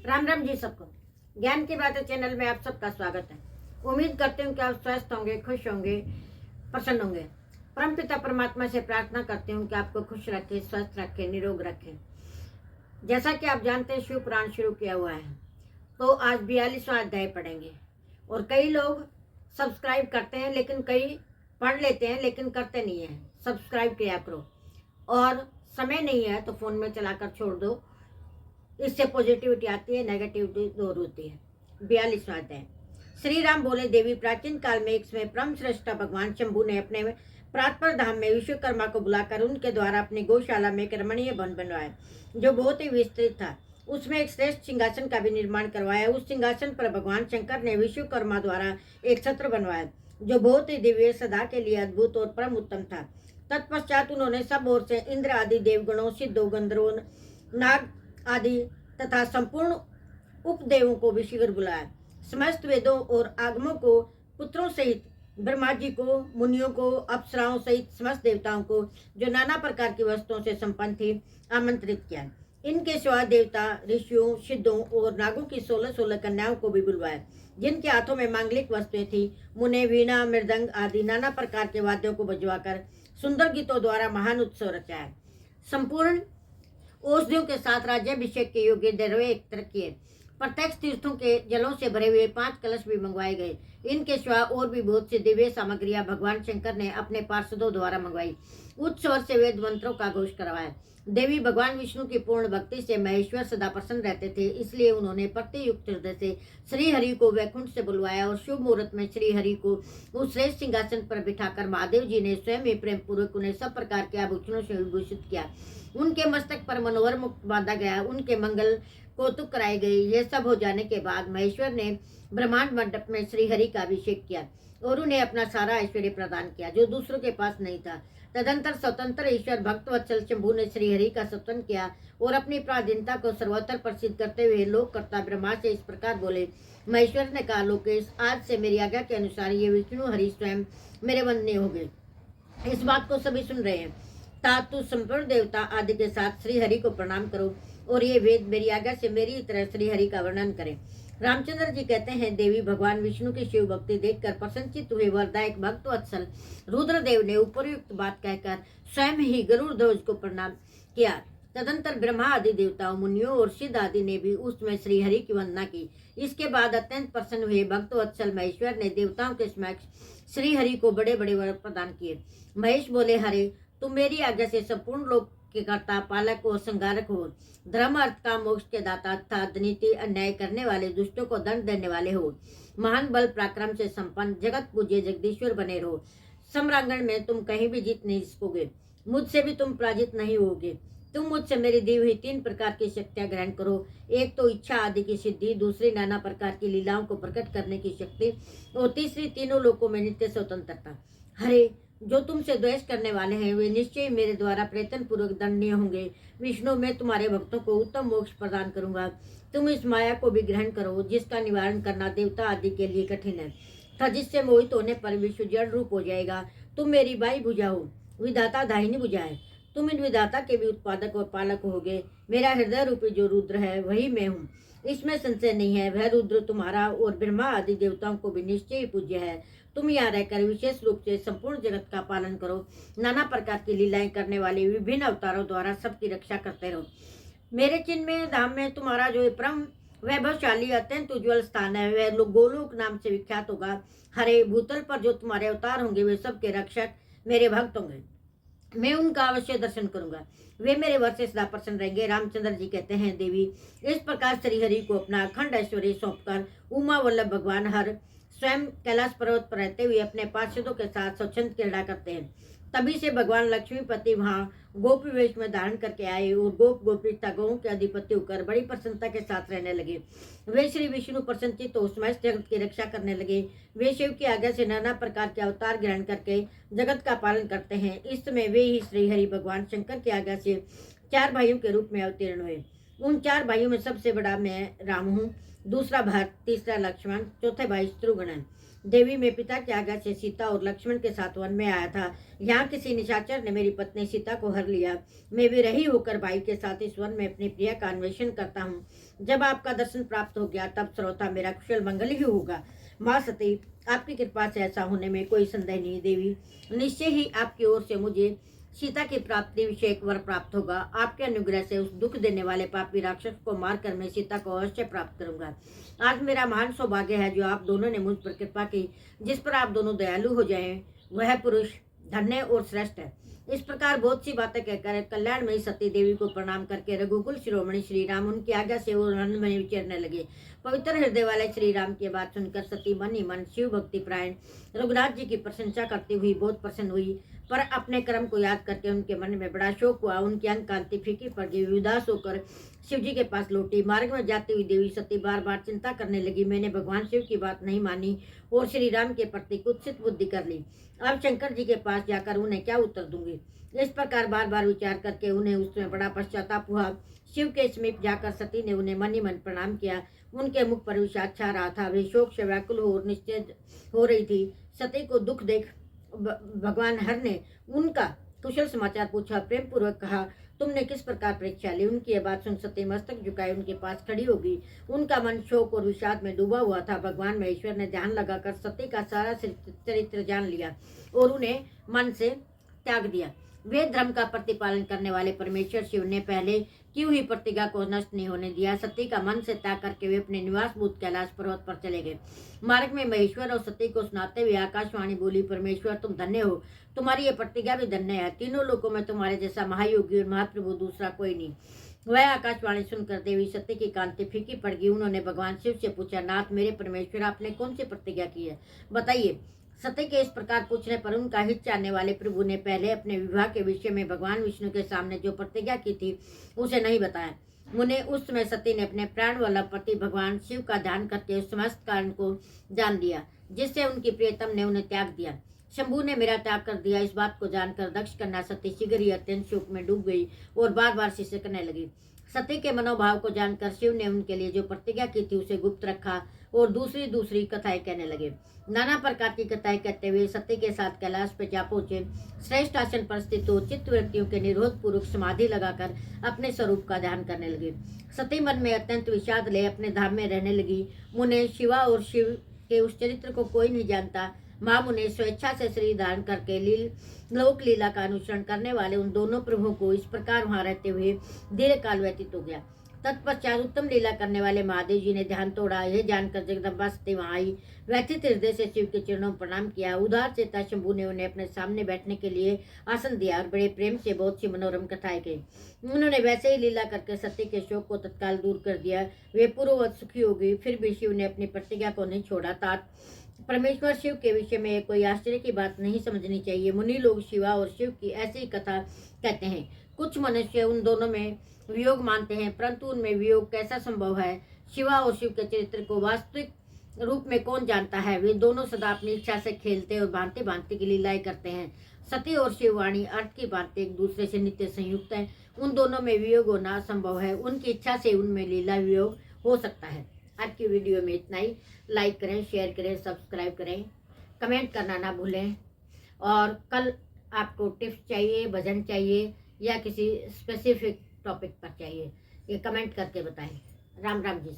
राम राम जी सबको। ज्ञान की बातें चैनल में आप सबका स्वागत है। उम्मीद करते हूँ कि आप स्वस्थ होंगे, खुश होंगे, प्रसन्न होंगे। परमपिता परमात्मा से प्रार्थना करते हूँ कि आपको खुश रखे, स्वस्थ रखे, निरोग रखे। जैसा कि आप जानते हैं, शिव पुराण शुरू किया हुआ है, तो आज 42वां अध्याय पढ़ेंगे। और कई लोग सब्सक्राइब करते हैं, लेकिन कई पढ़ लेते हैं लेकिन करते नहीं है। सब्सक्राइब किया करो, और समय नहीं है तो फोन में चलाकर छोड़ दो। इससे पॉजिटिविटी आती है, नेगेटिविटी दूर होती है। 42वां अध्याय। श्री राम बोले, देवी, प्राचीन काल में एक समय परम श्रेष्ठ भगवान शंभु ने अपने प्रातपर धाम में विश्वकर्मा को बुलाकर उनके द्वारा अपनी गौशाला में एक रमणीय वन बनवाया, जो बहुत ही विस्तृत था। उसमें एक श्रेष्ठ सिंहासन का भी निर्माण करवाया। उस सिंहासन पर भगवान शंकर ने विश्वकर्मा द्वारा एक छत्र बनवाया, जो बहुत ही दिव्य, सदा के लिए अद्भुत और परम उत्तम था। तत्पश्चात उन्होंने सब ओर से इंद्र आदि देवगणों, सिद्धों, गंधर्वों, नाग आदि तथा संपूर्ण उपदेवों को भी शीघ्र बुलाया। समस्त वेदों और आगमों को, पुत्रों सहित ब्रह्मा जी को, मुनियों को, अप्सराओं सहित समस्त देवताओं को, जो नाना प्रकार की वस्तुओं से संपन्न थे, आमंत्रित किया। इनके सिवा देवता, ऋषियों, सिद्धों और नागों की 16 कन्याओं को भी बुलवाया, जिनके हाथों में मांगलिक वस्तुएं थी। मुने वीणा, मृदंग आदि नाना प्रकार के वाद्यों को बजवाकर सुंदर गीतों द्वारा महान उत्सव रचाया। संपूर्ण औषधियों के साथ राज्याभिषेक के योग्य दरवे एकत्र किए। प्रत्यक्ष तीर्थों के जलों से भरे हुए 5 कलश भी मंगवाए गए। इनके सिवा और भी बहुत सी दिव्य सामग्रियां भगवान शंकर ने अपने पार्षदों द्वारा मंगवाई। उच्च स्वर से वेद मंत्रों का घोष करवाया। देवी भगवान विष्णु की पूर्ण भक्ति से महेश्वर सदा प्रसन्न रहते थे, इसलिए उन्होंने भक्ति युक्त हृदय से श्री हरि को वैकुंठ से बुलवाया और शुभ मुहूर्त में श्री हरि को उस श्रेष्ठ सिंहासन पर बिठाकर महादेव जी ने स्वयं ही प्रेम पूर्वक उन्हें सब प्रकार के आभूषणों से विभूषित किया। उनके मस्तक पर मनोहर मुकुट बांधा गया, उनके मंगल कौतुक कराए गए। यह सब हो जाने के बाद महेश्वर ने ब्रह्मांड मंडप में श्री हरि का अभिषेक किया और उन्हें अपना सारा ऐश्वर्य प्रदान किया, जो दूसरों के पास नहीं था। तदंतर स्वतंत्र ईश्वर भक्त वत्सल शंभु ने श्री हरि का स्तवन किया और अपनी पराधीनता को सर्वोत्तर प्रसिद्ध करते हुए लोककर्ता ब्रह्मा से इस प्रकार बोले। महेश्वर ने कहा, लोकेश, आज से मेरी आज्ञा के अनुसार ये विष्णु हरि स्वयं मेरे वंदनीय हो गए। इस बात को सभी सुन रहे हैं। तातु संपूर्ण देवता आदि के साथ श्री हरि को प्रणाम करो और ये वेद मेरी आज्ञा से मेरी तरह श्री हरि का वर्णन करें। रामचंद्र जी कहते हैं, देवी भगवान विष्णु की शिव भक्ति देखकर प्रसन्नचित हुए वरदायक भक्त वत्सल रुद्रदेव ने उपरयुक्त बात कहकर स्वयं ही गरुड़ ध्वज को प्रणाम किया। तदंतर ब्रह्मा आदि देवताओं, मुनियों और सिद्ध आदि ने भी उसमें श्री हरि की वंदना की। इसके बाद अत्यंत प्रसन्न हुए भक्त वत्सल महेश्वर ने देवताओं के समक्ष श्री हरि को बड़े बड़े वर प्रदान किए। महेश बोले, हरे, तुम मेरी आज्ञा से संपूर्ण लोक के कर्ता, पालक और संहारक हो। धर्म, अर्थ, काम, मोक्ष के दाता तथा नीति अन्याय करने वाले, दुष्टों को दंड देने वाले हो। महान बल पराक्रम से संपन्न, जगत पूज्य जगदीश्वर बने रहो। सम्रांगण में तुम कहीं भी जीत नहीं सकोगे, मुझसे भी तुम पराजित नहीं होगे। तुम मुझसे मेरी दी हुई 3 प्रकार की शक्तियां ग्रहण करो। एक तो इच्छा आदि की सिद्धि, दूसरी नाना प्रकार की लीलाओं को प्रकट करने की शक्ति, और तीसरी तीनों लोकों में नित्य स्वतंत्रता। हरे, जो तुमसे द्वेष करने वाले हैं वे निश्चय मेरे द्वारा प्रयत्न पूर्वक दंडनीय होंगे। विष्णु, मैं तुम्हारे भक्तों को उत्तम मोक्ष प्रदान करूंगा। तुम इस माया को भी ग्रहण करो, जिसका निवारण करना देवता आदि के लिए कठिन है, तथा जिससे मोहित होने पर विश्व जड़ रूप हो जाएगा। तुम मेरी बाई भुजा हो, विधाता दाहिनी भुजा है। तुम इन विधाता के भी उत्पादक और पालक होगे। मेरा हृदय रूपी जो रुद्र है वही मैं हूँ, इसमें संशय नहीं है। वह रुद्र तुम्हारा और ब्रह्मा आदि देवताओं को भी निश्चय ही पूज्य है। तुम यहाँ रहकर विशेष रूप से संपूर्ण जगत का पालन करो। नाना प्रकार की लीलाएं करने वाले विभिन्न अवतारों द्वारा सबकी रक्षा करते रहो। मेरे चिन्मय धाम में तुम्हारा जो परम वैभवशाली अत्यंत उज्ज्वल स्थान है, वह गोलोक नाम से विख्यात होगा। हरे, भूतल पर जो तुम्हारे अवतार होंगे वे सबके रक्षक मेरे भक्त होंगे। मैं उनका अवश्य दर्शन करूंगा, वे मेरे वर से सदा प्रसन्न रहेंगे। रामचंद्र जी कहते हैं, देवी, इस प्रकार श्री हरि को अपना अखंड ऐश्वर्य सौंपकर उमा वल्लभ भगवान हर स्वयं कैलाश पर्वत पर रहते हुए अपने पार्षदों के साथ स्वच्छंद क्रीड़ा करते हैं। तभी से भगवान लक्ष्मीपति वहाँ गोपी वेश में धारण करके आए और गोप गोपी तथा गौओं के अधिपति होकर बड़ी प्रसन्नता के साथ रहने लगे। वे श्री विष्णु प्रसन्नचित हो समस्त जगत की रक्षा करने लगे। वे शिव की आज्ञा से नाना प्रकार के अवतार ग्रहण करके जगत का पालन करते हैं। इस समय वे ही श्री हरि भगवान शंकर की आज्ञा से 4 भाइयों के रूप में अवतीर्ण हुए। उन 4 भाइयों में सबसे बड़ा मैं राम हूँ, दूसरा भरत, तीसरा लक्ष्मण, चौथे भाई शत्रुघ्न है। देवी में पिता की आज्ञा से सीता और लक्ष्मण के साथ वन में आया था। यहाँ किसी निशाचर ने मेरी पत्नी सीता को हर लिया। मैं विरही होकर भाई के साथ इस वन में अपनी प्रिया का अन्वेषण करता हूँ। जब आपका दर्शन प्राप्त हो गया तब श्रोता मेरा कुशल मंगल ही होगा। माँ सती, आपकी कृपा से ऐसा होने में कोई संदेह नहीं। देवी, निश्चय ही आपकी ओर से मुझे सीता की प्राप्ति विषय एक वर प्राप्त होगा। आपके अनुग्रह से उस दुख देने वाले पापी राक्षस को मारकर मैं सीता को अवश्य प्राप्त करूंगा। आज मेरा महान सौभाग्य है जो आप दोनों ने मुझ पर कृपा की। जिस पर आप दोनों दयालु हो जाएं वह पुरुष धन्य और श्रेष्ठ है। इस प्रकार बहुत सी बातें कहकर कल्याणमयी सती देवी को प्रणाम करके रघुकुल शिरोमणि श्री राम उनकी आज्ञा से वो वन में विचरने लगे। पवित्र हृदय वाले श्री राम की बात सुनकर सती मन ही मन शिव भक्ति प्रायण रघुनाथ जी की प्रशंसा करती हुई बहुत प्रसन्न हुई, पर अपने कर्म को याद करके उनके मन में बड़ा शोक हुआ। उनकी अंग कांति फीकी पड़ गई। उदास होकर शिव जी के पास लौटी। मार्ग में जाती हुई देवी सती बार बार चिंता करने लगी। मैंने भगवान शिव की बात नहीं मानी और श्री राम के प्रति कुत्सित बुद्धि कर ली। अब शंकर जी के पास जाकर उन्हें क्या उत्तर दूंगी। इस प्रकार बार बार विचार करके उन्हें उसमें बड़ा पश्चाताप हुआ। शिव के समीप जाकर सती ने उन्हें मन ही मन प्रणाम किया। उनके मुख पर विषाद छा रहा था। वे शोक से व्याकुल हो निश्चित हो रही थी। सती को दुख देख भगवान हर ने उनका कुशल समाचार पूछा। प्रेम पूर्वक कहा, तुमने किस प्रकार परीक्षा ली। उनकी यह बात सुन सती मस्तक झुकाए उनके पास खड़ी होगी। उनका मन शोक और विषाद में डूबा हुआ था। भगवान महेश्वर ने ध्यान लगाकर सती का सारा चरित्र जान लिया और उन्हें मन से त्याग दिया। वे धर्म का प्रतिपालन करने वाले परमेश्वर शिव ने पहले की हुई प्रतिज्ञा को नष्ट नहीं होने दिया। सती का मन से त्याग करके वे अपने निवास भूत कैलाश पर्वत पर चले गए। मार्ग में महेश्वर और सती को सुनाते हुए आकाशवाणी बोली, परमेश्वर तुम धन्य हो, तुम्हारी ये प्रतिज्ञा भी धन्य है। तीनों लोकों में तुम्हारे जैसा महायोगी और महाप्रभु दूसरा कोई नहीं। वह आकाशवाणी सुनकर देवी सती की कांति फीकी पड़ गई। उन्होंने भगवान शिव से पूछा, नाथ मेरे परमेश्वर, आपने कौन सी प्रतिज्ञा की है, बताइए। सती के इस प्रकार पूछने पर उनका हित चाहने वाले प्रभु ने पहले अपने विवाह के विषय में भगवान विष्णु के सामने जो प्रतिज्ञा की थी उसे नहीं बताया। उन्हें उस समय सती ने अपने प्राण वाला पति भगवान शिव का ध्यान करके उस समस्त कारण को जान दिया जिससे उनकी प्रियतम ने उन्हें त्याग दिया। शंभू ने मेरा त्याग कर दिया। इस बात को जानकर दक्ष कन्या सती शीघ्र ही अत्यंत शोक में डूब गई और बार बार सिसकने लगी। सती के मनोभाव को जानकर शिव ने उनके लिए जो प्रतिज्ञा की थी उसे गुप्त रखा और दूसरी दूसरी कथाएं कहने लगे। नाना प्रकार की कथाएं कहते हुए सती के साथ कैलाश पे जा पहुंचे। श्रेष्ठ आसन पर स्थित हो चित्त वृत्तियों के निरोध पूर्वक समाधि लगाकर अपने स्वरूप का ध्यान करने लगे। सती मन में अत्यंत विषाद ले अपने धाम में रहने लगी। मुने शिवा और शिव के उस चरित्र को कोई नहीं जानता। माँ मुने स्वेच्छा से शरीर धारण करके लोक लीला का अनुसरण करने वाले उन दोनों प्रभुओं को इस प्रकार वहां रहते हुए दीर्घ काल व्यतीत हो गया। तत्पश्चात उत्तम लीला करने वाले महादेव जी ने ध्यान तोड़ा। यह जानकर जगदम्बा सती वहां आई। व्यथित हृदय से शिव के चरणों में प्रणाम किया। उदार चेता शंभू ने उन्हें अपने सामने बैठने के लिए आसन दिया और बड़े प्रेम से बहुत सी मनोरम कथाएं कही। उन्होंने वैसे ही लीला करके सती के शोक को तत्काल दूर कर दिया। वे पूर्ववत सुखी हो गई। फिर भी शिव ने अपनी प्रतिज्ञा को नहीं छोड़ा। तात परमेश्वर शिव के विषय में कोई आश्चर्य की बात नहीं समझनी चाहिए। मुनि लोग शिवा और शिव की ऐसी कथा कहते हैं। कुछ मनुष्य उन दोनों में वियोग मानते हैं, परंतु उनमें वियोग कैसा संभव है। शिवा और शिव के चरित्र को वास्तविक रूप में कौन जानता है। वे दोनों सदा अपनी इच्छा से खेलते और भांति भांति की लीलाएं करते हैं। सती और शिववाणी अर्थ की भांति एक दूसरे से नित्य संयुक्त है। उन दोनों में वियोग होना संभव है। उनकी इच्छा से उनमें लीला वियोग हो सकता है। आज की वीडियो में इतना ही। लाइक करें, शेयर करें, सब्सक्राइब करें, कमेंट करना ना भूलें। और कल आपको टिप्स चाहिए, भजन चाहिए या किसी स्पेसिफिक टॉपिक पर चाहिए, ये कमेंट करके बताएं। राम राम जी।